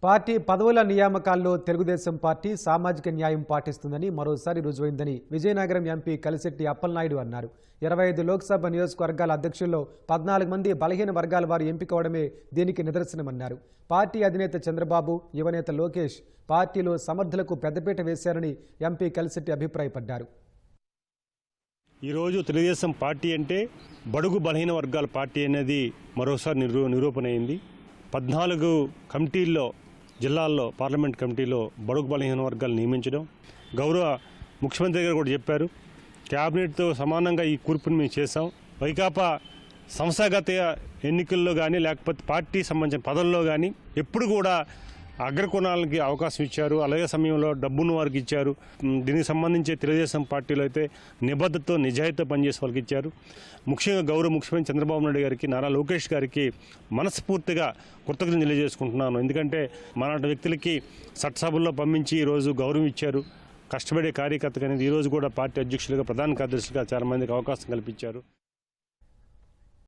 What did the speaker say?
Party పదవుల నియామకాల్లో Telugu Desam party సామాజిక న్యాయం పాటిస్తుందని మరోసారి రుజువైందని విజయనగరం ఎంపీ కలిశెట్టి అప్పలనాయుడు అన్నారు. 25 లోక్సభ నియోజకవర్గాల అధ్యక్షుల్లో 14 మంది బలహీన వర్గాల వారు ఎంపికవడమే దీనికి నిదర్శనమన్నారు. పార్టీ అధినేత చంద్రబాబు, యువనేత లోకేష్ పార్టీలో సమర్థులకు పెద్దపీట వేశారని ఎంపీ కలిశెట్టి అభిప్రాయపడ్డారు. ఈరోజు తెలుగుదేశం పార్టీ అంటే బడుగు బలహీన వర్గాల పార్టీ అనేది మరోసారి నిరూపణ అయింది. 14 కమిటీల్లో జిల్లాల్లో పార్లమెంట్ కమిటీలో బడుగు బలహీన వర్గాలు నియమించడం, గౌరవ ముఖ్యమంత్రి గారు కూడా చెప్పారు, క్యాబినెట్తో సమానంగా ఈ కూర్పుని మేము చేశాం. వైకాపా సంస్థాగత ఎన్నికల్లో కానీ లేకపోతే పార్టీ సంబంధించిన పదవుల్లో కానీ ఎప్పుడు కూడా అగ్రకోణాలకి అవకాశం ఇచ్చారు. అలాగే సమయంలో డబ్బును వారికి ఇచ్చారు. దీనికి సంబంధించి తెలుగుదేశం పార్టీలో అయితే నిబద్ధతతో నిజాయితీతో పనిచేసే వాళ్ళకి ఇచ్చారు. ముఖ్యంగా గౌరవ ముఖ్యమంత్రి చంద్రబాబు నాయుడు గారికి, నారా లోకేష్ గారికి మనస్ఫూర్తిగా కృతజ్ఞతలు తెలియజేసుకుంటున్నాను. ఎందుకంటే మనటి వ్యక్తులకి చట్టసభల్లో పంపించి ఈరోజు గౌరవం ఇచ్చారు. కష్టపడే కార్యకర్తగా అనేది ఈరోజు కూడా పార్టీ అధ్యక్షులుగా, ప్రధాన కార్యదర్శులుగా చాలా మందికి అవకాశం కల్పించారు.